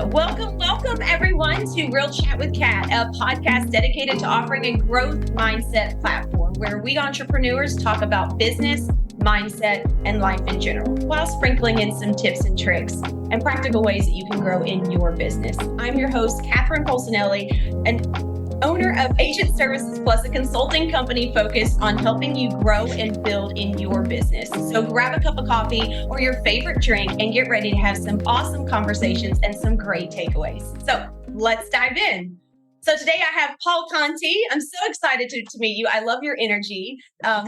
Welcome everyone to Real Chat with Kat, a podcast dedicated to offering a growth mindset platform where we entrepreneurs talk about business, mindset, and life in general, while sprinkling in some tips and tricks and practical ways that you can grow in your business. I'm your host, Catherine Polsinelli, and owner of Agent Services Plus, a consulting company focused on helping you grow and build in your business. So grab a cup of coffee or your favorite drink and get ready to have some awesome conversations and some great takeaways. So let's dive in. So today I have Paul Conti. I'm so excited to meet you. I love your energy. So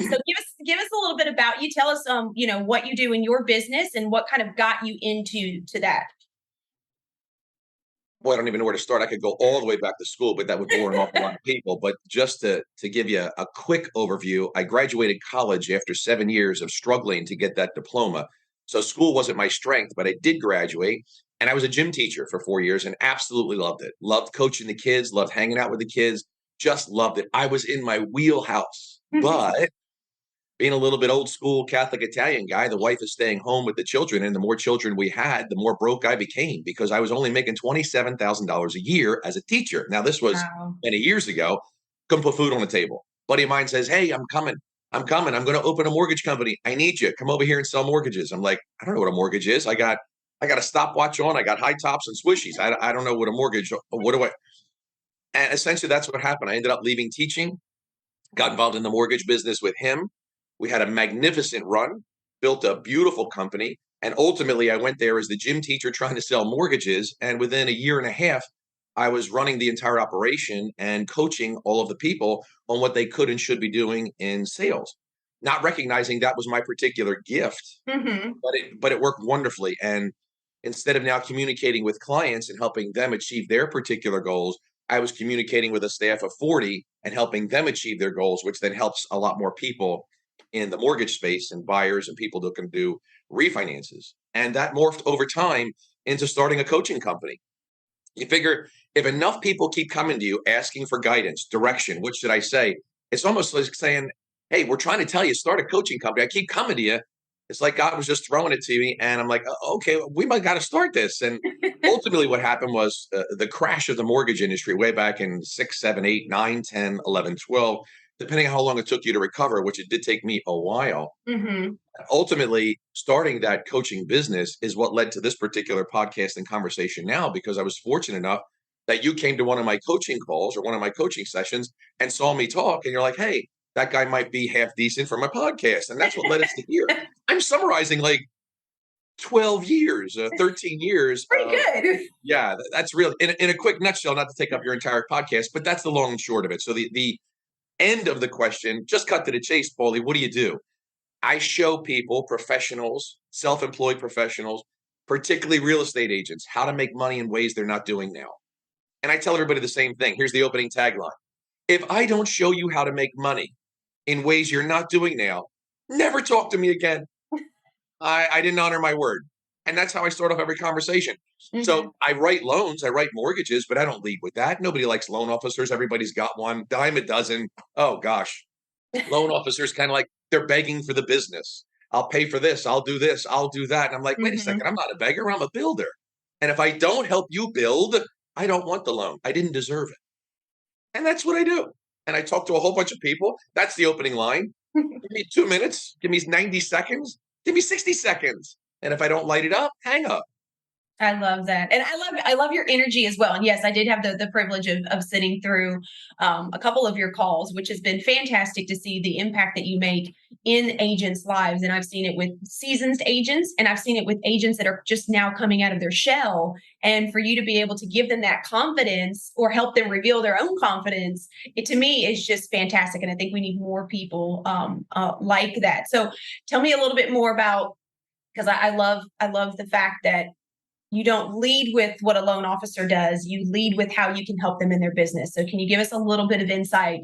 give us a little bit about you. Tell us, what you do in your business and what kind of got you into that. Boy, I don't even know where to start. I could go all the way back to school, but that would bore an awful lot of people. But just to give you a quick overview, I graduated college after 7 years of struggling to get that diploma. So school wasn't my strength, but I did graduate. And I was a gym teacher for 4 years and absolutely loved it. Loved coaching the kids, loved hanging out with the kids, just loved it. I was in my wheelhouse. But being a little bit old school Catholic Italian guy, the wife is staying home with the children. And the more children we had, the more broke I became because I was only making $27,000 a year as a teacher. Now, this was many years ago. Couldn't put food on the table. Buddy of mine says, "Hey, I'm coming. I'm going to open a mortgage company. I need you. Come over here and sell mortgages." I'm like, I don't know what a mortgage is. I got a stopwatch on. I got high tops and swishies. I don't know what a mortgage. What do I? And essentially, that's what happened. I ended up leaving teaching, got involved in the mortgage business with him. We had a magnificent run, built a beautiful company, and ultimately I went there as the gym teacher trying to sell mortgages. And within a year and a half, I was running the entire operation and coaching all of the people on what they could and should be doing in sales, not recognizing that was my particular gift, but it worked wonderfully. And instead of now communicating with clients and helping them achieve their particular goals, I was communicating with a staff of 40 and helping them achieve their goals, which then helps a lot more people in the mortgage space and buyers and people that can do refinances. And that morphed over time into starting a coaching company. You figure if enough people keep coming to you asking for guidance, direction, what should I say? It's almost like saying, "Hey, we're trying to tell you, start a coaching company." I keep coming to you. It's like God was just throwing it to me. And I'm like, okay, we might got to start this. And ultimately what happened was the crash of the mortgage industry way back in 6, 7, 8, 9, 10, 11, 12, depending on how long it took you to recover, which it did take me a while. Ultimately, starting that coaching business is what led to this particular podcast and conversation now, because I was fortunate enough that you came to one of my coaching calls or one of my coaching sessions and saw me talk. And you're like, "Hey, that guy might be half decent for my podcast." And that's what led us to here. I'm summarizing like 12 years, 13 years. Pretty good. Yeah, that's really in a quick nutshell, not to take up your entire podcast, but that's the long and short of it. So the end of the question, just cut to the chase, Paulie. What do? I show people, professionals, self-employed professionals, particularly real estate agents, how to make money in ways they're not doing now. And I tell everybody the same thing. Here's the opening tagline. If I don't show you how to make money in ways you're not doing now, never talk to me again. I didn't honor my word. And that's how I start off every conversation. So I write loans, I write mortgages, but I don't lead with that. Nobody likes loan officers. Everybody's got one, dime a dozen. Oh, gosh. Loan officers kind of like they're begging for the business. "I'll pay for this. I'll do this. I'll do that." And I'm like, wait a second. I'm not a beggar. I'm a builder. And if I don't help you build, I don't want the loan. I didn't deserve it. And that's what I do. And I talk to a whole bunch of people. That's the opening line. Give me 2 minutes. Give me 90 seconds. Give me 60 seconds. And if I don't light it up, hang up. I love that. And I love your energy as well. And yes, I did have the privilege of sitting through a couple of your calls, which has been fantastic to see the impact that you make in agents' lives. And I've seen it with seasoned agents, and I've seen it with agents that are just now coming out of their shell. And for you to be able to give them that confidence or help them reveal their own confidence, it to me is just fantastic. And I think we need more people like that. So tell me a little bit more about, because I love the fact that you don't lead with what a loan officer does. You lead with how you can help them in their business. So can you give us a little bit of insight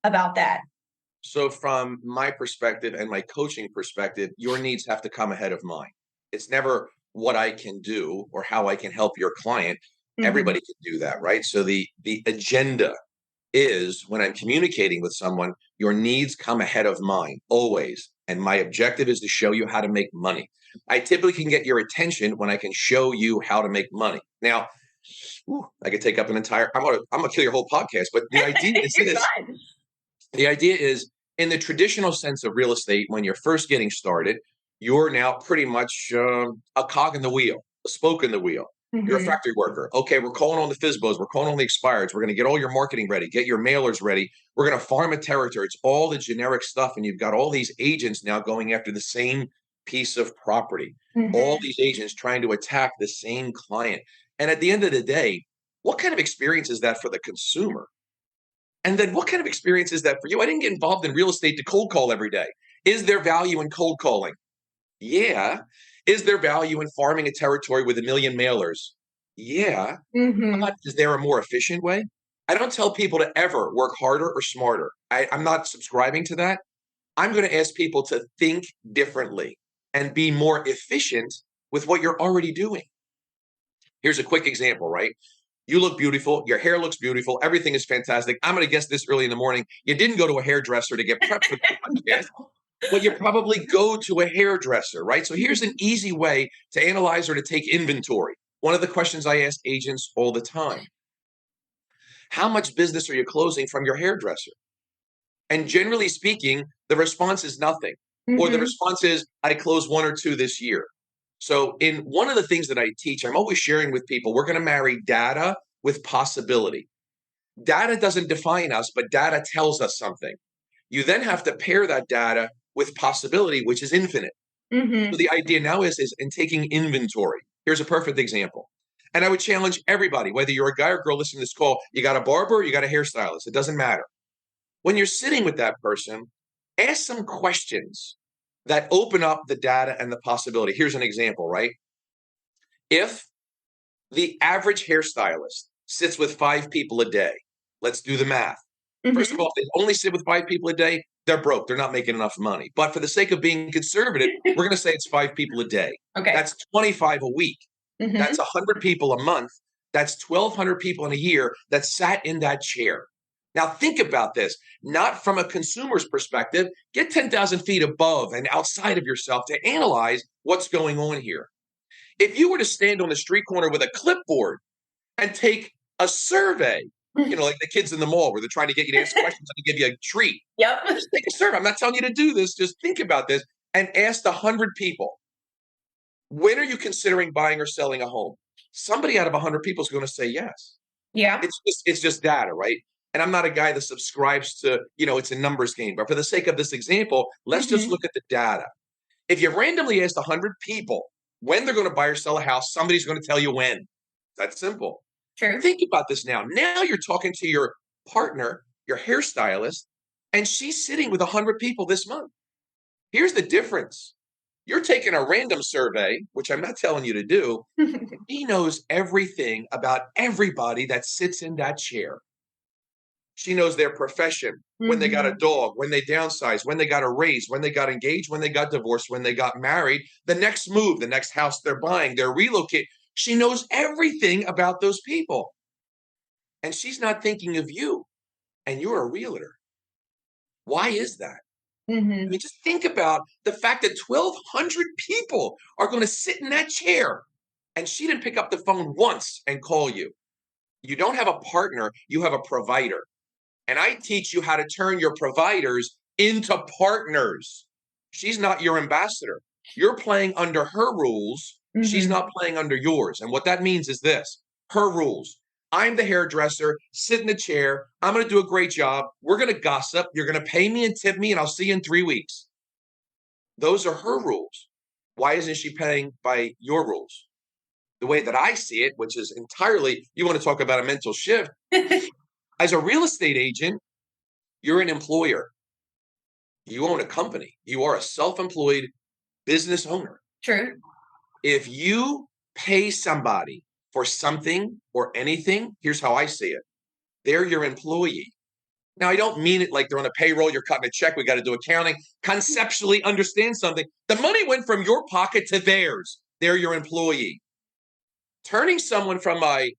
about that? So from my perspective and my coaching perspective, your needs have to come ahead of mine. It's never what I can do or how I can help your client. Everybody can do that, right? So the agenda is when I'm communicating with someone, your needs come ahead of mine always. And my objective is to show you how to make money. I typically can get your attention when I can show you how to make money. Now, Ooh, I could take up an entire. I'm gonna kill your whole podcast. But the idea is You're this: fine. the idea is, in the traditional sense of real estate, when you're first getting started, you're now pretty much a cog in the wheel, a spoke in the wheel. You're a Mm-hmm. factory worker. Okay, we're calling on the FISBOs. We're calling on the expireds. We're going to get all your marketing ready, get your mailers ready. We're going to farm a territory. It's all the generic stuff. And you've got all these agents now going after the same piece of property. All Mm-hmm. these agents trying to attack the same client. And at the end of the day, what kind of experience is that for the consumer? And then what kind of experience is that for you? I didn't get involved in real estate to cold call every day. Is there value in cold calling? Yeah. Is there value in farming a territory with 1 million mailers? Yeah. Mm-hmm. But is there a more efficient way? I don't tell people to ever work harder or smarter. I'm not subscribing to that. I'm going to ask people to think differently and be more efficient with what you're already doing. Here's a quick example, right? You look beautiful. Your hair looks beautiful. Everything is fantastic. I'm going to guess this early in the morning. You didn't go to a hairdresser to get prepped for the podcast. Well, you probably go to a hairdresser, right? So here's an easy way to analyze or to take inventory. One of the questions I ask agents all the time: how much business are you closing from your hairdresser? And generally speaking, the response is nothing. Or the Mm-hmm. response is, I closed 1 or 2 this year. So in one of the things that I teach, I'm always sharing with people, we're going to marry data with possibility. Data doesn't define us, but data tells us something. You then have to pair that data with possibility, which is infinite. Mm-hmm. So the idea now is in taking inventory. Here's a perfect example. And I would challenge everybody, whether you're a guy or girl listening to this call, you got a barber, or you got a hairstylist, it doesn't matter. When you're sitting with that person, ask some questions that open up the data and the possibility. Here's an example, right? If the average hairstylist sits with 5 people a day, let's do the math. First Mm-hmm. of all, if they only sit with 5 people a day, they're broke. They're not making enough money. But for the sake of being conservative, we're going to say it's 5 people a day. Okay. That's 25 a week. Mm-hmm. That's 100 people a month. That's 1,200 people in a year that sat in that chair. Now, think about this, not from a consumer's perspective. Get 10,000 feet above and outside of yourself to analyze what's going on here. If you were to stand on the street corner with a clipboard and take a survey, like the kids in the mall where they're trying to get you to ask questions and give you a treat. Yep. Just take a survey. I'm not telling you to do this. Just think about this and ask 100 people, when are you considering buying or selling a home? Somebody out of 100 people is going to say yes. Yeah. It's just data, right? And I'm not a guy that subscribes to, it's a numbers game. But for the sake of this example, let's just look at the data. If you randomly asked 100 people when they're going to buy or sell a house, somebody's going to tell you when. That's simple. True. Think about this now. Now you're talking to your partner, your hairstylist, and she's sitting with 100 people this month. Here's the difference. You're taking a random survey, which I'm not telling you to do. He knows everything about everybody that sits in that chair. She knows their profession, when they got a dog, when they downsized, when they got a raise, when they got engaged, when they got divorced, when they got married, the next move, the next house they're buying, they're relocating. She knows everything about those people. And she's not thinking of you, and you're a realtor. Why is that? Mm-hmm. I mean, just think about the fact that 1,200 people are going to sit in that chair, and she didn't pick up the phone once and call you. You don't have a partner, you have a provider. And I teach you how to turn your providers into partners. She's not your ambassador. You're playing under her rules. She's not playing under yours. And what that means is this: her rules. I'm the hairdresser, sit in the chair. I'm going to do a great job. We're going to gossip. You're going to pay me and tip me, and I'll see you in 3 weeks. Those are her rules. Why isn't she playing by your rules? The way that I see it, which is entirely, you want to talk about a mental shift. As a real estate agent, you're an employer. You own a company. You are a self-employed business owner. True. If you pay somebody for something or anything, here's how I see it. They're your employee. Now, I don't mean it like they're on a payroll, you're cutting a check, we got to do accounting. Conceptually understand something. The money went from your pocket to theirs. They're your employee. Turning someone from a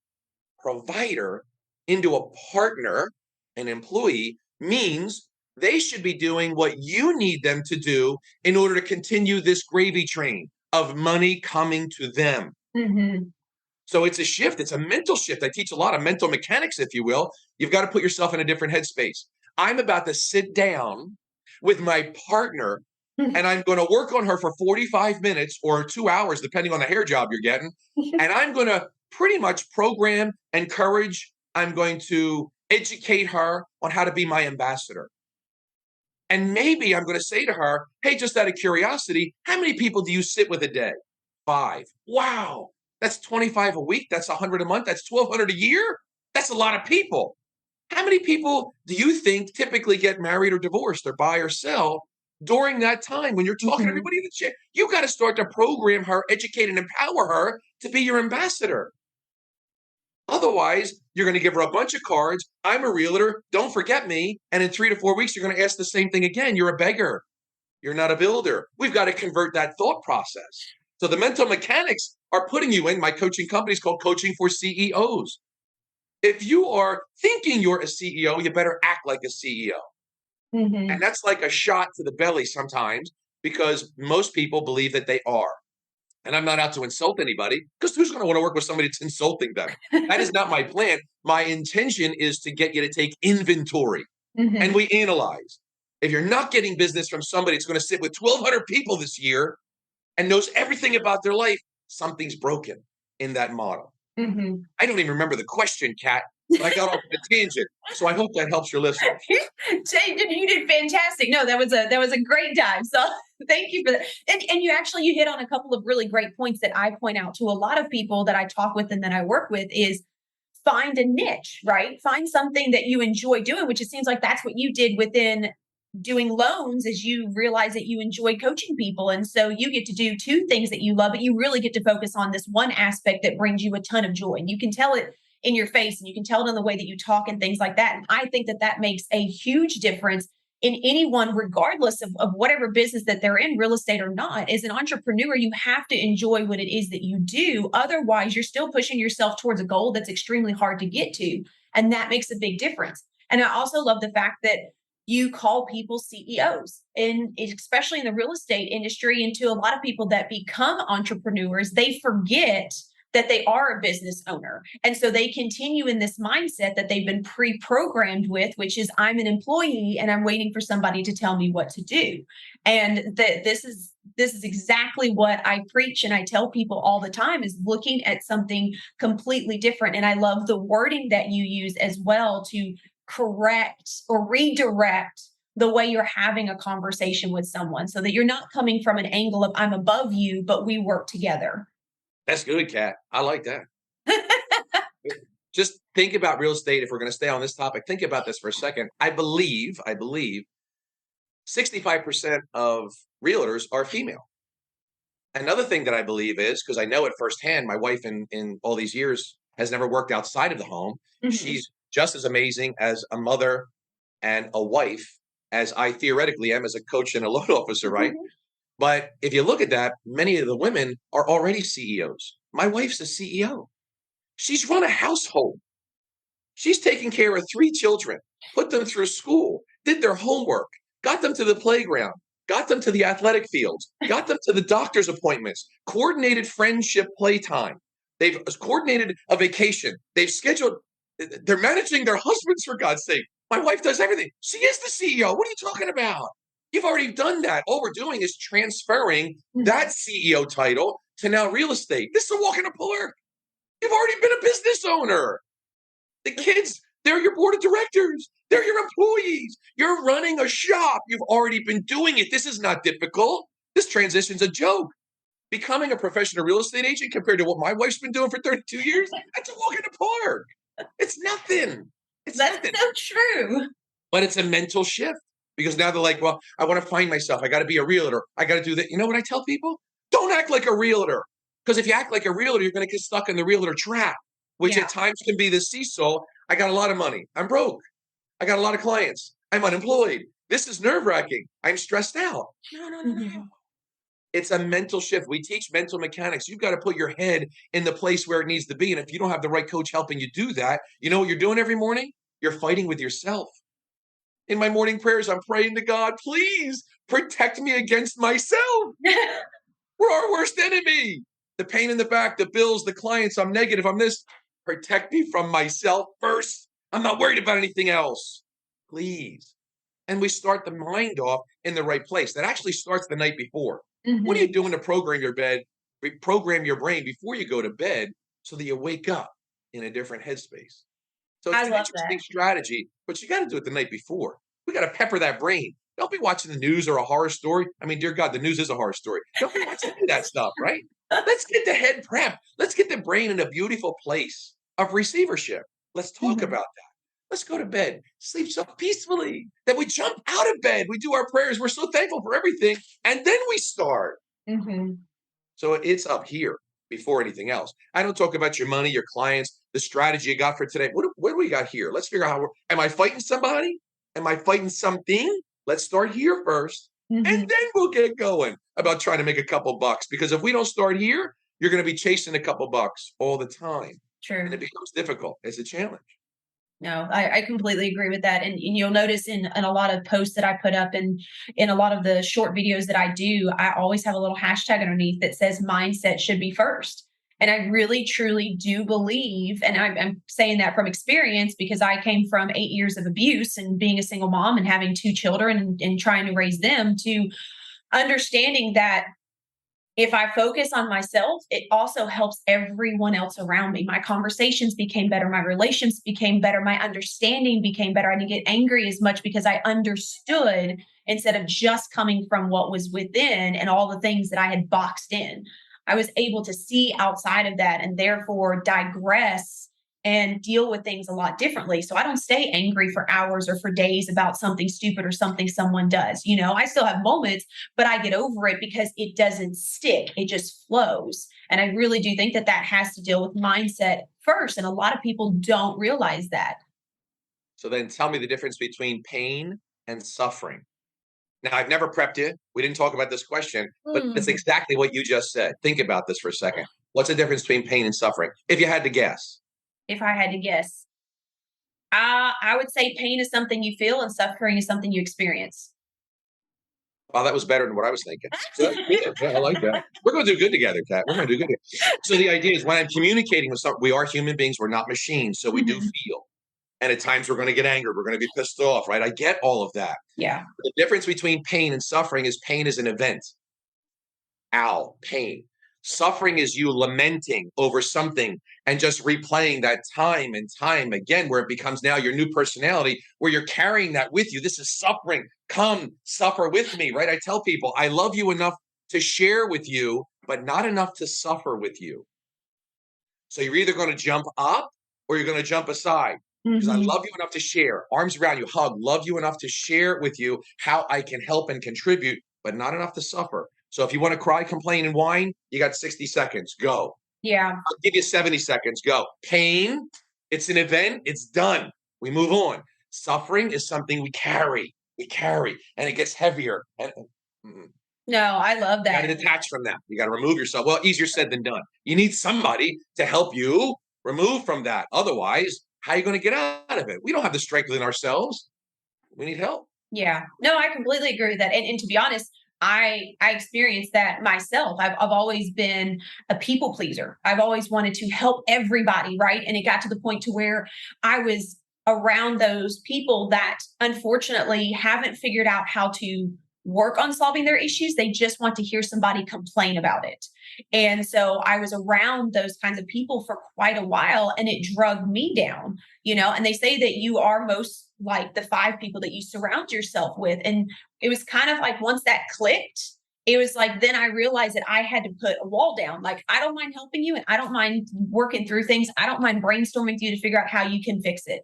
provider into a partner, an employee, means they should be doing what you need them to do in order to continue this gravy train of money coming to them. So it's a shift. It's a mental shift. I teach a lot of mental mechanics, if you will. You've got to put yourself in a different headspace. I'm about to sit down with my partner and I'm going to work on her for 45 minutes or 2 hours, depending on the hair job you're getting. And I'm going to pretty much program, encourage, I'm going to educate her on how to be my ambassador. And maybe I'm going to say to her, hey, just out of curiosity, how many people do you sit with a day? 5. Wow. That's 25 a week. That's 100 a month. That's 1,200 a year. That's a lot of people. How many people do you think typically get married or divorced or buy or sell during that time when you're talking to everybody in the chair? You got to start to program her, educate and empower her to be your ambassador. Otherwise, you're going to give her a bunch of cards. I'm a realtor. Don't forget me. And in 3 to 4 weeks, you're going to ask the same thing again. You're a beggar. You're not a builder. We've got to convert that thought process. So the mental mechanics are putting you in. My coaching company is called Coaching for CEOs. If you are thinking you're a CEO, you better act like a CEO. And that's like a shot to the belly sometimes because most people believe that they are. And I'm not out to insult anybody because who's going to want to work with somebody that's insulting them? That is not my plan. My intention is to get you to take inventory and we analyze. If you're not getting business from somebody that's going to sit with 1,200 people this year and knows everything about their life, something's broken in that model. I don't even remember the question, Kat, but I got off the tangent. So I hope that helps your listeners. You did fantastic. No, that was a great dive. So thank you for that. And you hit on a couple of really great points that I point out to a lot of people that I talk with and that I work with is find a niche, right? Find something that you enjoy doing, which it seems like that's what you did within doing loans is you realize that you enjoy coaching people. And so you get to do 2 things that you love, but you really get to focus on this one aspect that brings you a ton of joy. And you can tell it in your face and you can tell it in the way that you talk and things like that. And I think that that makes a huge difference in anyone, regardless of whatever business that they're in, real estate or not. As an entrepreneur, you have to enjoy what it is that you do. Otherwise, you're still pushing yourself towards a goal that's extremely hard to get to. And that makes a big difference. And I also love the fact that you call people CEOs, and especially in the real estate industry. And to a lot of people that become entrepreneurs, they forget that they are a business owner. And so they continue in this mindset that they've been pre-programmed with, which is I'm an employee and I'm waiting for somebody to tell me what to do. And this is exactly what I preach and I tell people all the time is looking at something completely different. And I love the wording that you use as well to correct or redirect the way you're having a conversation with someone so that you're not coming from an angle of I'm above you, but we work together. That's good, Kat. I like that. Just think about real estate. If we're going to stay on this topic, think about this for a second. I believe 65% of realtors are female. Another thing that I believe is, because I know it firsthand, my wife in all these years has never worked outside of the home. She's just as amazing as a mother and a wife as I theoretically am as a coach and a loan officer, right? But if you look at that, many of the women are already CEOs. My wife's a CEO. She's run a household. She's taken care of 3 children, put them through school, did their homework, got them to the playground, got them to the athletic fields, got them to the doctor's appointments, coordinated friendship playtime. They've coordinated a vacation. They're managing their husbands, for God's sake. My wife does everything. She is the CEO. What are you talking about? You've already done that. All we're doing is transferring that CEO title to now real estate. This is a walk in the park. You've already been a business owner. The kids, they're your board of directors. They're your employees. You're running a shop. You've already been doing it. This is not difficult. This transition's a joke. Becoming a professional real estate agent compared to what my wife's been doing for 32 years, that's a walk in the park. It's nothing. That's nothing. So true. But it's a mental shift. Because now they're like, well, I want to find myself. I got to be a realtor. I got to do that. You know what I tell people? Don't act like a realtor. Because if you act like a realtor, you're going to get stuck in the realtor trap, which at times can be the seesaw. I got a lot of money. I'm broke. I got a lot of clients. I'm unemployed. This is nerve-wracking. I'm stressed out. No. It's a mental shift. We teach mental mechanics. You've got to put your head in the place where it needs to be. And if you don't have the right coach helping you do that, you know what you're doing every morning? You're fighting with yourself. In my morning prayers, I'm praying to God, please protect me against myself. We're our worst enemy. the pain in the back, the bills, the clients, I'm negative, I'm this. Protect me from myself first. I'm not worried about anything else. Please. And we start the mind off in the right place. That actually starts the night before. What are you doing to program your brain before you go to bed so that you wake up in a different headspace? So I it's an love that. interesting strategy, but you got to do it the night before. We got to pepper that brain. Don't be watching the news or a horror story. I mean, dear God, the news is a horror story. Don't be watching any of that stuff, right? Let's get the head prep. Let's get the brain in a beautiful place of receivership. Let's talk Mhm. about that. Let's go to bed, sleep so peacefully that we jump out of bed. We do our prayers. We're so thankful for everything. And then we start. Mhm. So it's up here before anything else. I don't talk about your money, your clients, the strategy you got for today. What do we got here? Let's figure out am I fighting somebody? Am I fighting something? Let's start here first. And Mhm. then we'll get going about trying to make a couple bucks. Because if we don't start here, you're going to be chasing a couple bucks all the time. And True. it becomes difficult. It's a challenge. No, I completely agree with that. And you'll notice in a lot of posts that I put up and in a lot of the short videos that I do, I always have a little hashtag underneath that says mindset should be first. And I really, truly do believe, and I'm saying that from experience because I came from 8 years of abuse and being a single mom and having two children and trying to raise them to understanding that if I focus on myself, it also helps everyone else around me. My conversations became better. My relations became better. My understanding became better. I didn't get angry as much because I understood instead of just coming from what was within and all the things that I had boxed in. I was able to see outside of that and therefore digress and deal with things a lot differently. So I don't stay angry for hours or for days about something stupid or something someone does. I still have moments, but I get over it because it doesn't stick. It just flows. And I really do think that that has to deal with mindset first. And a lot of people don't realize that. So then tell me the difference between pain and suffering. Now, I've never prepped you. We didn't talk about this question, but it's Hmm. exactly what you just said. Think about this for a second. What's the difference between pain and suffering? If you had to guess. If I had to guess, I would say pain is something you feel and suffering is something you experience. Well, that was better than what I was thinking. So that's good. Yeah, I like that. We're going to do good together, Kat. We're going to do good together. So the idea is when I'm communicating with someone, we are human beings. We're not machines. So we do Mhm. feel. And at times we're going to get angry. We're going to be pissed off, right? I get all of that. Yeah. The difference between pain and suffering is pain is an event. Ow, pain. Suffering is you lamenting over something and just replaying that time and time again, where it becomes now your new personality, where you're carrying that with you. This is suffering. Come suffer with me, right? I tell people, I love you enough to share with you, but not enough to suffer with you. So you're either going to jump up or you're going to jump aside. Because I Mhm. love you enough to share, arms around you, hug, love you enough to share with you how I can help and contribute, but not enough to suffer. So if you want to cry, complain, and whine, you got 60 seconds. Go. Yeah. I'll give you 70 seconds. Go. Pain, it's an event, it's done. We move on. Suffering is something we carry. We carry, and it gets heavier. And No, I love you got to that. detach from that. You got to remove yourself. Well, easier said than done. You need somebody to help you remove from that. Otherwise, how are you going to get out of it? We don't have the strength within ourselves. We need help. Yeah. No, I completely agree with that. And to be honest, I experienced that myself. I've always been a people pleaser. I've always wanted to help everybody, right? And it got to the point to where I was around those people that unfortunately haven't figured out how to work on solving their issues. They just want to hear somebody complain about it. And so I was around those kinds of people for quite a while and it drug me down, and they say that you are most like the five people that you surround yourself with. And it was kind of like once that clicked, it was like then I realized that I had to put a wall down. Like, I don't mind helping you and I don't mind working through things. I don't mind brainstorming with you to figure out how you can fix it.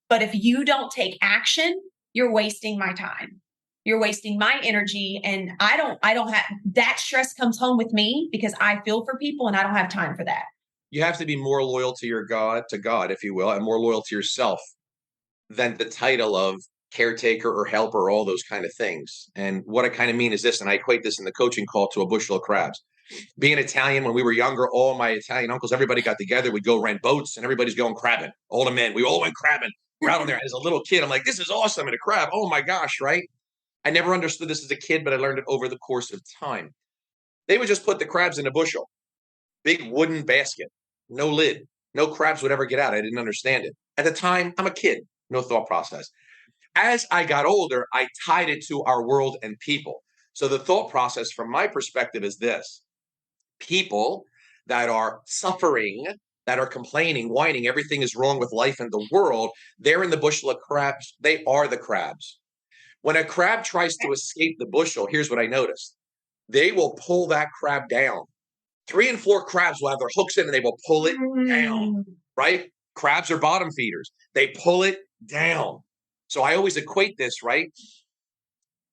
But if you don't take action, you're wasting my time. You're wasting my energy. And I don't have that stress comes home with me because I feel for people and I don't have time for that. You have to be more loyal to your God, to God, if you will, and more loyal to yourself than the title of caretaker or helper or all those kind of things. And what I kind of mean is this, and I equate this in the coaching call to a bushel of crabs. Being Italian, when we were younger, all my Italian uncles, everybody got together. We'd go rent boats and everybody's going crabbing. All the men, we all went crabbing. We're out on there as a little kid. I'm like, this is awesome. And a crab, oh my gosh, right? I never understood this as a kid, but I learned it over the course of time. They would just put the crabs in a bushel. big wooden basket, no lid, no crabs would ever get out. I didn't understand it. At the time, I'm a kid, no thought process. As I got older, I tied it to our world and people. So the thought process from my perspective is this: people that are suffering, that are complaining, whining, everything is wrong with life and the world, they're in the bushel of crabs. They are the crabs. When a crab tries to escape the bushel, here's what I noticed. They will pull that crab down. 3 and 4 crabs will have their hooks in and they will pull it down, right? Crabs are bottom feeders. They pull it down. So I always equate this, right?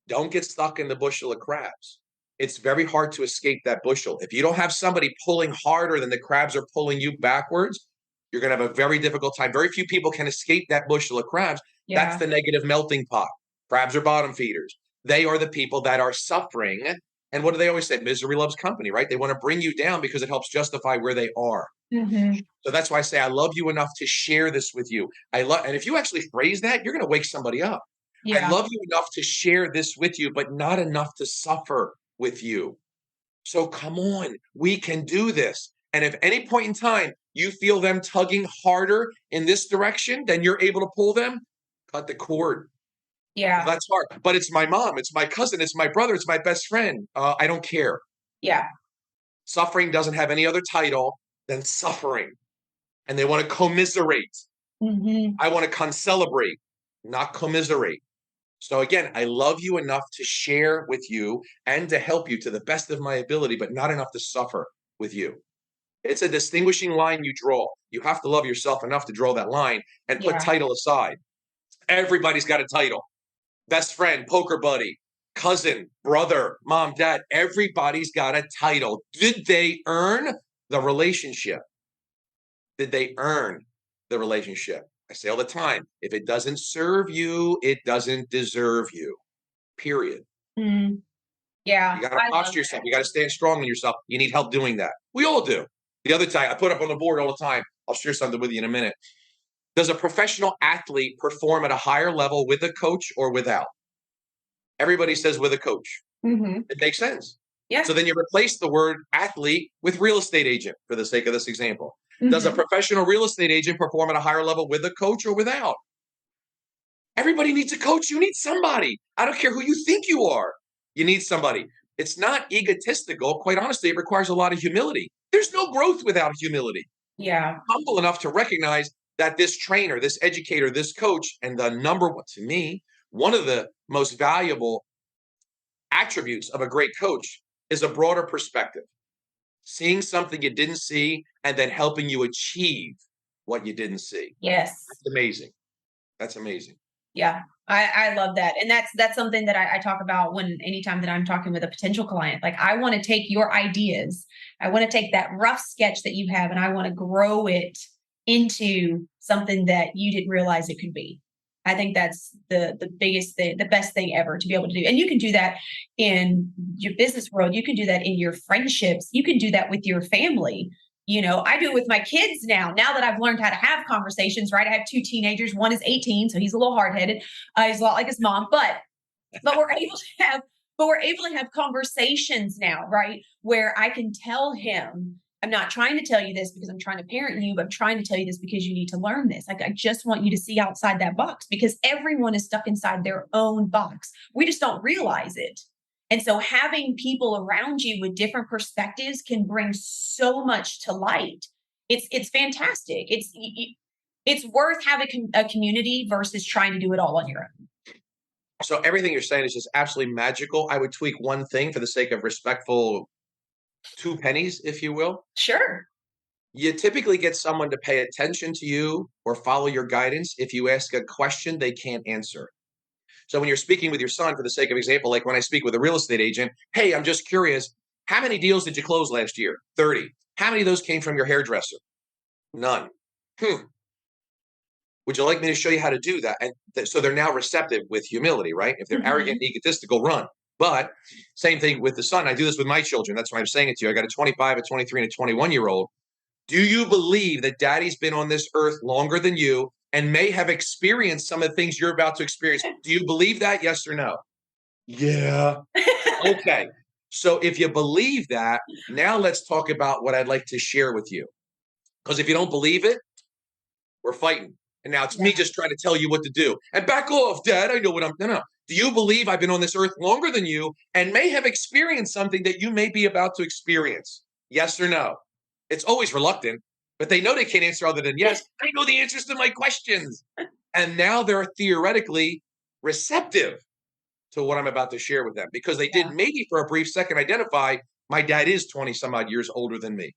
Don't get stuck in the bushel of crabs. It's very hard to escape that bushel. If you don't have somebody pulling harder than the crabs are pulling you backwards, you're going to have a very difficult time. Very few people can escape that bushel of crabs. Yeah. That's the negative melting pot. Crabs are bottom feeders. They are the people that are suffering. And what do they always say? Misery loves company, right? They want to bring you down because it helps justify where they are. So that's why I say I love you enough to share this with you. And if you actually phrase that, you're going to wake somebody up. Yeah. I love you enough to share this with you, but not enough to suffer with you. So come on, we can do this. And if any point in time you feel them tugging harder in this direction than you're able to pull them, cut the cord. Yeah. That's hard. But it's my mom, it's my cousin, it's my brother, it's my best friend. I don't care. Yeah. Suffering doesn't have any other title than suffering. And they want to commiserate. I want to concelebrate, not commiserate. So again, I love you enough to share with you and to help you to the best of my ability, but not enough to suffer with you. It's a distinguishing line you draw. You have to love yourself enough to draw that line and put title aside. Everybody's got a title. Best friend, poker buddy, cousin, brother, mom, dad. Everybody's got a title. Did they earn the relationship? Did they earn the relationship? I say all the time, if it doesn't serve you, it doesn't deserve you. Period. Yeah. You got to posture yourself. You got to stand strong in yourself. You need help doing that. We all do. The other time, I put up on the board all the time. I'll share something with you in a minute. Does a professional athlete perform at a higher level with a coach or without? Everybody says with a coach. It makes sense. Yeah. So then you replace the word athlete with real estate agent for the sake of this example. Does a professional real estate agent perform at a higher level with a coach or without? Everybody needs a coach. You need somebody. I don't care who you think you are. You need somebody. It's not egotistical. Quite honestly, it requires a lot of humility. There's no growth without humility. Yeah. Humble enough to recognize that this trainer, this educator, this coach, and the number one, to me, one of the most valuable attributes of a great coach is a broader perspective. Seeing something you didn't see and then helping you achieve what you didn't see. Yes. That's amazing. That's amazing. Yeah. I love that. And that's something that I talk about anytime that I'm talking with a potential client. Like, I want to take your ideas. I want to take that rough sketch that you have and I want to grow it into something that you didn't realize it could be. I think that's the biggest thing, the best thing ever to be able to do. And you can do that in your business world. You can do that in your friendships. You can do that with your family. You know, I do it with my kids now that I've learned how to have conversations, right? I have 2 teenagers. One is 18, so he's a little hard-headed. He's a lot like his mom, but we're able to have conversations now, right? Where I can tell him, I'm not trying to tell you this because I'm trying to parent you, but I'm trying to tell you this because you need to learn this. Like, I just want you to see outside that box, because everyone is stuck inside their own box. We just don't realize it. And so having people around you with different perspectives can bring so much to light. It's fantastic. It's worth having a community versus trying to do it all on your own. So everything you're saying is just absolutely magical. I would tweak one thing for the sake of respectful 2 pennies, if you will. Sure. You typically get someone to pay attention to you or follow your guidance if you ask a question they can't answer. So when you're speaking with your son, for the sake of example, like when I speak with a real estate agent, hey, I'm just curious, how many deals did you close last year? 30. How many of those came from your hairdresser? None. Would you like me to show you how to do that? And so they're now receptive with humility, right? If they're arrogant and egotistical, run. But same thing with the son. I do this with my children. That's why I'm saying it to you. I got a 25, a 23, and a 21-year-old. Do you believe that daddy's been on this earth longer than you and may have experienced some of the things you're about to experience? Do you believe that? Yes or no? Yeah. Okay. So if you believe that, now let's talk about what I'd like to share with you. Because if you don't believe it, we're fighting. And now it's me just trying to tell you what to do. And back off, Dad. I know what I'm. No. Do you believe I've been on this earth longer than you and may have experienced something that you may be about to experience? Yes or no? It's always reluctant, but they know they can't answer other than yes. I know the answers to my questions. And now they're theoretically receptive to what I'm about to share with them because they did maybe for a brief second identify my dad is 20 some odd years older than me.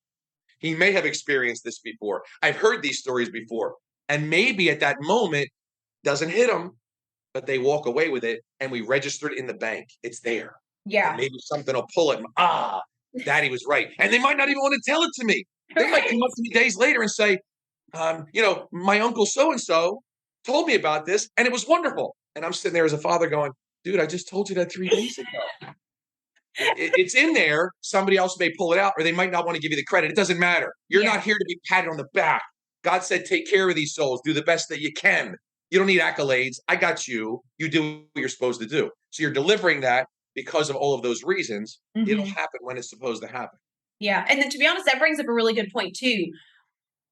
He may have experienced this before. I've heard these stories before. And maybe at that moment doesn't hit them, but they walk away with it and we registered it in the bank. It's there. Yeah. And maybe something will pull it. Daddy was right. And they might not even want to tell it to me. They might come up to me days later and say, my uncle so-and-so told me about this and it was wonderful. And I'm sitting there as a father going, dude, I just told you that 3 days ago. It's in there. Somebody else may pull it out or they might not want to give you the credit. It doesn't matter. You're not here to be patted on the back. God said, take care of these souls. Do the best that you can. You don't need accolades. I got you. You do what you're supposed to do. So you're delivering that because of all of those reasons. It'll happen when it's supposed to happen. Yeah. And then to be honest, that brings up a really good point too.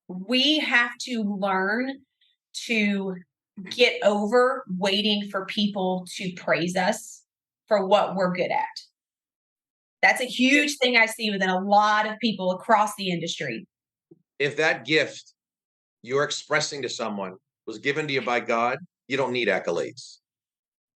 We have to learn to get over waiting for people to praise us for what we're good at. That's a huge thing I see within a lot of people across the industry. If that gift you're expressing to someone was given to you by God, you don't need accolades.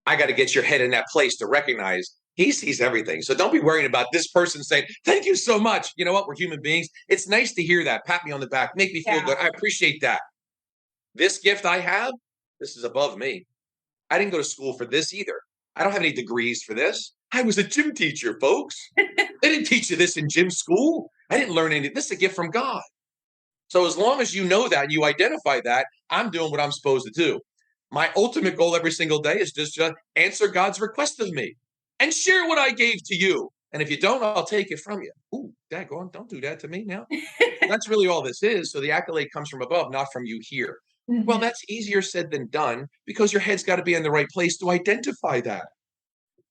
I got to get your head in that place to recognize he sees everything. So don't be worrying about this person saying, thank you so much. You know what? We're human beings. It's nice to hear that. Pat me on the back. Make me feel good. I appreciate that. This gift I have, this is above me. I didn't go to school for this either. I don't have any degrees for this. I was a gym teacher, folks. They didn't teach you this in gym school. I didn't learn any. This is a gift from God. So as long as you know that, you identify that, I'm doing what I'm supposed to do. My ultimate goal every single day is just to answer God's request of me and share what I gave to you. And if you don't, I'll take it from you. Ooh, Dad, go on. Don't do that to me now. That's really all this is. So the accolade comes from above, not from you here. Well, that's easier said than done because your head's got to be in the right place to identify that.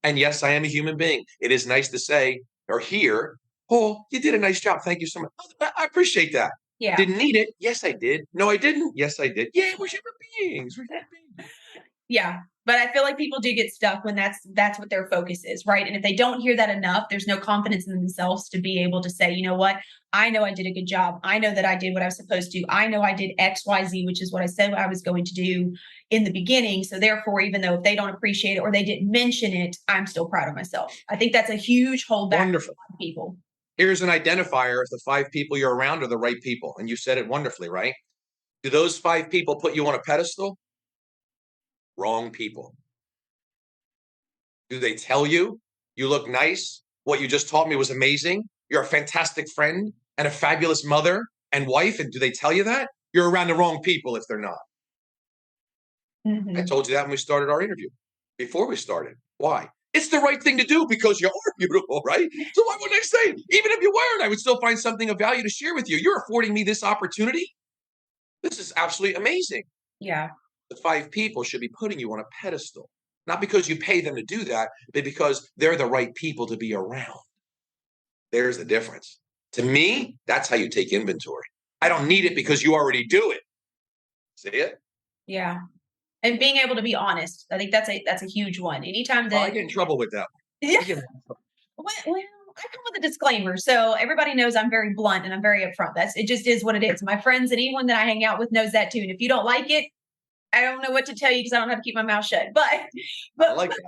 And yes, I am a human being. It is nice to say or hear, oh, you did a nice job. Thank you so much. I appreciate that. Yeah. Didn't need it. Yes, I did. No, I didn't. Yes, I did. Yeah, we're human beings. We're human beings. Yeah. But I feel like people do get stuck when that's what their focus is, right? And if they don't hear that enough, there's no confidence in themselves to be able to say, you know what? I know I did a good job. I know that I did what I was supposed to. I know I did X, Y, Z, which is what I said I was going to do in the beginning. So therefore, even though if they don't appreciate it or they didn't mention it, I'm still proud of myself. I think that's a huge holdback Wonderful. for people. Here's an identifier if the 5 people you're around are the right people. And you said it wonderfully, right? Do those 5 people put you on a pedestal? Wrong people. Do they tell you you look nice? What you just taught me was amazing. You're a fantastic friend and a fabulous mother and wife. And do they tell you that? You're around the wrong people if they're not. I told you that when we started our interview, before we started. Why? It's the right thing to do because you are beautiful, right? So why wouldn't I say it? Even if you weren't, I would still find something of value to share with you. You're affording me this opportunity. This is absolutely amazing. Yeah. The 5 people should be putting you on a pedestal, not because you pay them to do that, but because they're the right people to be around. There's the difference. To me, that's how you take inventory. I don't need it because you already do it. See it? Yeah. And being able to be honest. I think that's a huge one. Anytime that I get in trouble with that. Yeah. Well, I come with a disclaimer. So everybody knows I'm very blunt and I'm very upfront. It just is what it is. My friends and anyone that I hang out with knows that too. And if you don't like it, I don't know what to tell you because I don't have to keep my mouth shut. But I like that.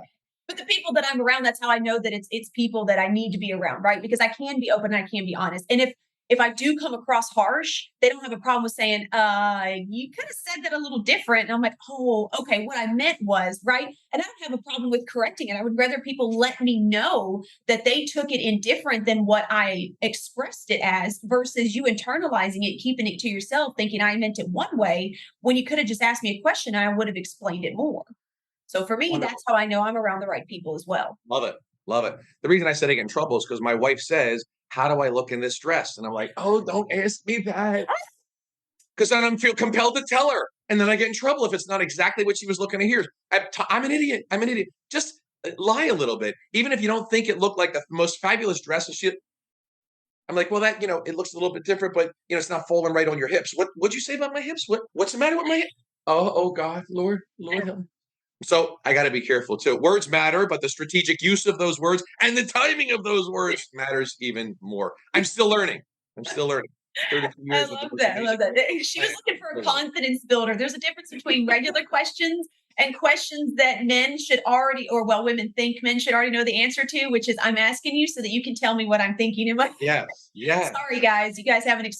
But the people that I'm around, that's how I know that it's people that I need to be around, right? Because I can be open and I can be honest. And if I do come across harsh, they don't have a problem with saying, you could have said that a little different. And I'm like, oh, okay, what I meant was, right? And I don't have a problem with correcting it. I would rather people let me know that they took it in different than what I expressed it as versus you internalizing it, keeping it to yourself, thinking I meant it one way when you could have just asked me a question and I would have explained it more. So for me, Wonderful. That's how I know I'm around the right people as well. Love it. Love it. The reason I said I get in trouble is because my wife says, how do I look in this dress? And I'm like, oh, don't ask me that. Because then I feel compelled to tell her. And then I get in trouble if it's not exactly what she was looking to hear. I'm an idiot. I'm an idiot. Just lie a little bit. Even if you don't think it looked like the most fabulous dress and shit, I'm like, well, that, it looks a little bit different, but it's not falling right on your hips. What'd you say about my hips? What's the matter with my hip? Oh God, Lord help me. So I got to be careful too. Words matter, but the strategic use of those words and the timing of those words matters even more. I'm still learning. 32 I years with love the that. I love that. She was looking for a confidence builder. There's a difference between regular questions and questions that men should already, or well, women think men should already know the answer to, which is I'm asking you so that you can tell me what I'm thinking in my. Yes. Sorry, guys. You guys haven't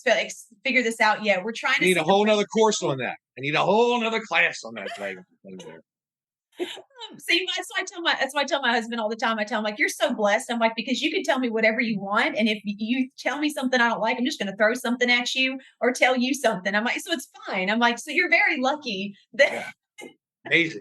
figured this out yet. We're trying to need a whole nother course on that. I need a whole nother class on that. See, that's why I tell my husband all the time. I tell him, like, you're so blessed. I'm like, because you can tell me whatever you want. And if you tell me something I don't like, I'm just going to throw something at you or tell you something. I'm like, so it's fine. I'm like, so you're very lucky that. Yeah. Amazing.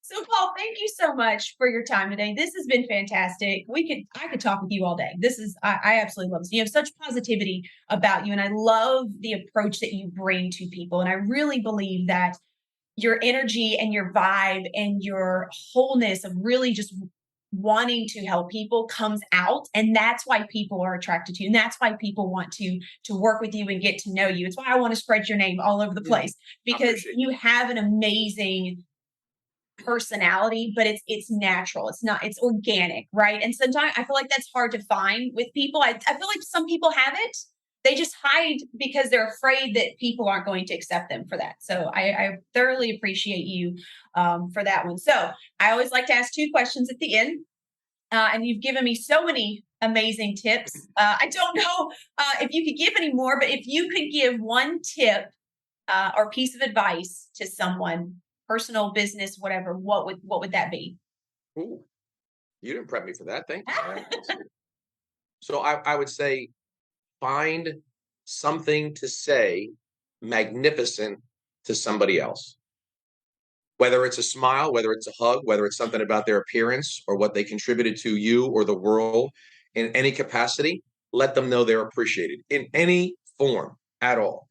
So Paul, thank you so much for your time today. This has been fantastic. I could talk with you all day. I absolutely love this. You have such positivity about you. And I love the approach that you bring to people. And I really believe that your energy and your vibe and your wholeness of really just wanting to help people comes out, and that's why people are attracted to you, and that's why people want to work with you and get to know you. It's why I want to spread your name all over the place, because you have an amazing personality, but it's natural. It's organic, right? And sometimes I feel like that's hard to find with people. I feel like some people have it, they just hide because they're afraid that people aren't going to accept them for that. So I thoroughly appreciate you for that one. So I always like to ask 2 questions at the end. And you've given me so many amazing tips. I don't know if you could give any more, but if you could give one tip or piece of advice to someone, personal, business, whatever, what would that be? Ooh, you didn't prep me for that. Thank you. So I would say, find something to say magnificent to somebody else. Whether it's a smile, whether it's a hug, whether it's something about their appearance or what they contributed to you or the world in any capacity, let them know they're appreciated in any form at all.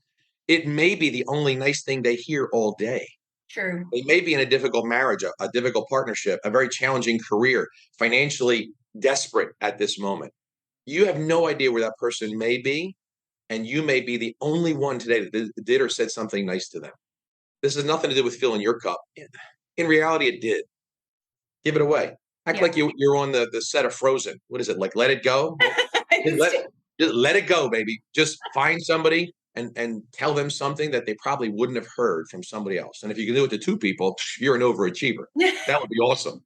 It may be the only nice thing they hear all day. True. They may be in a difficult marriage, a difficult partnership, a very challenging career, financially desperate at this moment. You have no idea where that person may be, and you may be the only one today that did or said something nice to them. This has nothing to do with filling your cup. In reality, it did. Give it away. Act like you're on the set of Frozen. What is it, like Let It Go? Just let it go, baby. Just find somebody and tell them something that they probably wouldn't have heard from somebody else. And if you can do it to 2 people, you're an overachiever. That would be awesome.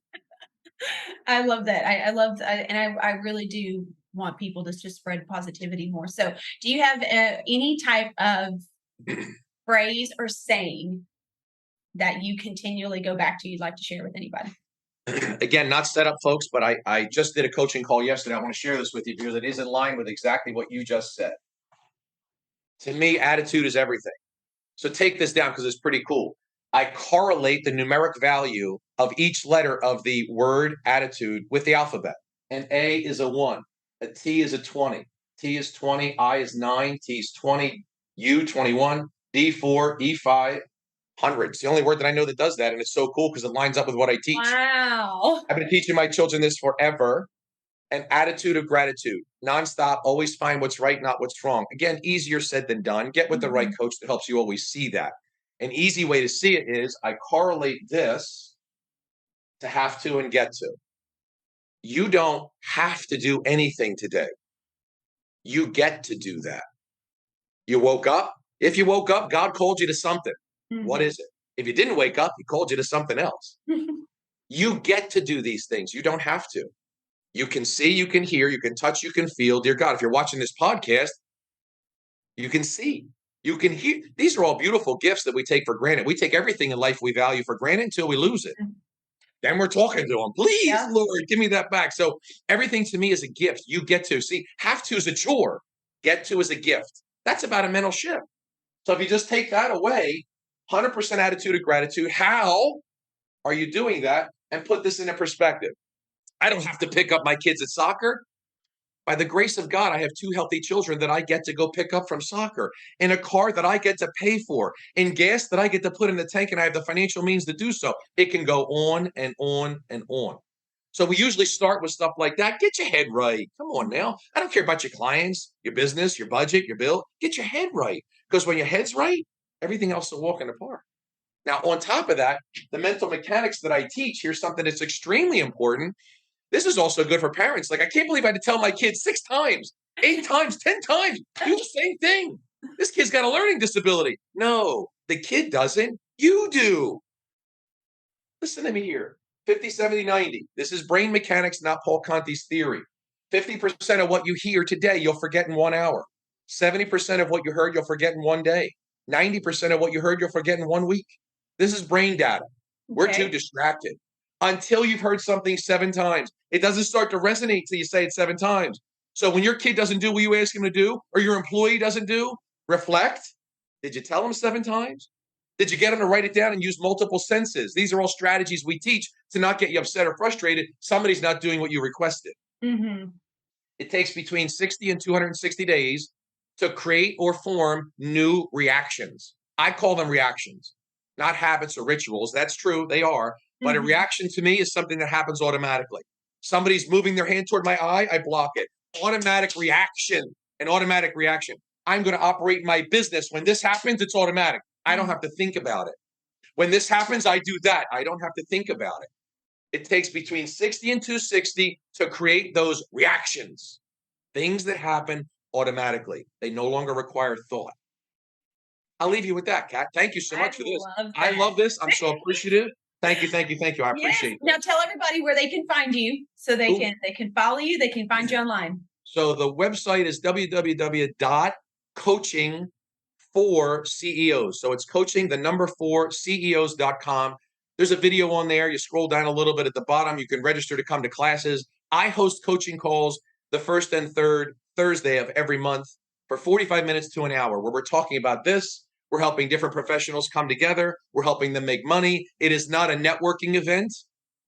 I love that. I love that. And I really do want people to just spread positivity more. So do you have any type of phrase or saying that you continually go back to you'd like to share with anybody? Again, not set up, folks, but I just did a coaching call yesterday. I want to share this with you because it is in line with exactly what you just said. To me, attitude is everything. So take this down because it's pretty cool. I correlate the numeric value of each letter of the word attitude with the alphabet. An A is a 1, a T is a 20, T is 20, I is 9, T is 20, U 21, D 4, E 5, 100. It's the only word that I know that does that, and it's so cool because it lines up with what I teach. Wow. I've been teaching my children this forever. An attitude of gratitude, nonstop, always find what's right, not what's wrong. Again, easier said than done. Get with the right coach that helps you always see that. An easy way to see it is I correlate this to have to and get to. You don't have to do anything today. You get to do that. You woke up. If you woke up, God called you to something. What is it? If you didn't wake up, he called you to something else. You get to do these things. You don't have to. You can see, you can hear, you can touch, you can feel. Dear God, if you're watching this podcast, you can see, you can hear. These are all beautiful gifts that we take for granted. We take everything in life we value for granted until we lose it. Then we're talking to them. Please, Lord, give me that back. So everything to me is a gift. You get to. See, have to is a chore. Get to is a gift. That's about a mental shift. So if you just take that away, 100% attitude of gratitude. How are you doing that? And put this into perspective. I don't have to pick up my kids at soccer. By the grace of God, I have 2 healthy children that I get to go pick up from soccer, and a car that I get to pay for, and gas that I get to put in the tank, and I have the financial means to do so. It can go on and on and on. So we usually start with stuff like that. Get your head right. Come on now. I don't care about your clients, your business, your budget, your bill. Get your head right. Because when your head's right, everything else will walk in the park. Now, on top of that, the mental mechanics that I teach, here's something that's extremely important. This is also good for parents. Like, I can't believe I had to tell my kids 6 times, 8 times, 10 times, do the same thing. This kid's got a learning disability. No, the kid doesn't. You do. Listen to me here. 50, 70, 90. This is brain mechanics, not Paul Conti's theory. 50% of what you hear today, you'll forget in 1 hour. 70% of what you heard, you'll forget in 1 day. 90% of what you heard, you'll forget in 1 week. This is brain data. We're too distracted. Until you've heard something 7 times, it doesn't start to resonate till you say it 7 times. So when your kid doesn't do what you ask him to do, or your employee doesn't do, reflect. Did you tell him 7 times? Did you get him to write it down and use multiple senses? These are all strategies we teach to not get you upset or frustrated. Somebody's not doing what you requested. Mm-hmm. It takes between 60 and 260 days to create or form new reactions. I call them reactions, not habits or rituals. That's true. They are. But a reaction to me is something that happens automatically. Somebody's moving their hand toward my eye, I block it. Automatic reaction, an automatic reaction. I'm going to operate my business. When this happens, it's automatic. I don't have to think about it. When this happens, I do that. I don't have to think about it. It takes between 60 and 260 to create those reactions. Things that happen automatically. They no longer require thought. I'll leave you with that, Kat. Thank you so much for this. I love this. I'm so appreciative. Thank you. I appreciate it. Now tell everybody where they can find you so they can follow you. They can find you online. So the website is www.coaching4CEOs. So it's coaching, the number 4 CEOs.com. There's a video on there. You scroll down a little bit at the bottom. You can register to come to classes. I host coaching calls the first and third Thursday of every month for 45 minutes to an hour where we're talking about this. We're helping different professionals come together. We're helping them make money. It is not a networking event.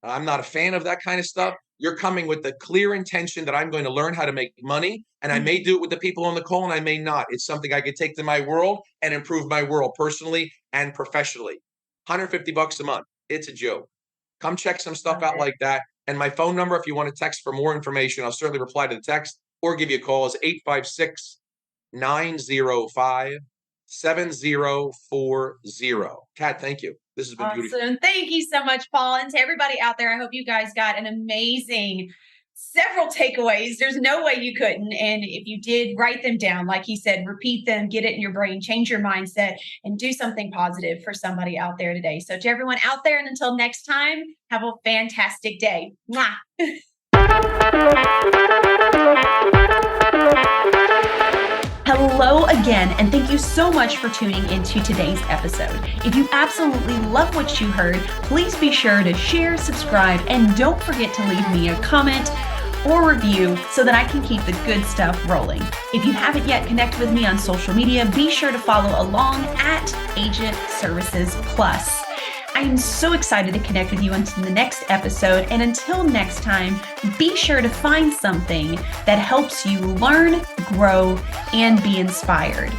I'm not a fan of that kind of stuff. You're coming with the clear intention that I'm going to learn how to make money, and I may do it with the people on the call, and I may not. It's something I could take to my world and improve my world personally and professionally. $150 a month. It's a joke. Come check some stuff out like that. And my phone number, if you want to text for more information, I'll certainly reply to the text or give you a call, is 856-905-7040. Kat, thank you. This has been beautiful. Thank you so much, Paul. And to everybody out there, I hope you guys got an amazing several takeaways. There's no way you couldn't. And if you did, write them down. Like he said, repeat them, get it in your brain, change your mindset, and do something positive for somebody out there today. So to everyone out there, and until next time, have a fantastic day. Mwah. Hello again, and thank you so much for tuning into today's episode. If you absolutely love what you heard, please be sure to share, subscribe, and don't forget to leave me a comment or review so that I can keep the good stuff rolling. If you haven't yet connected with me on social media, be sure to follow along at Agent Services Plus. I am so excited to connect with you until the next episode. And until next time, be sure to find something that helps you learn, grow, and be inspired.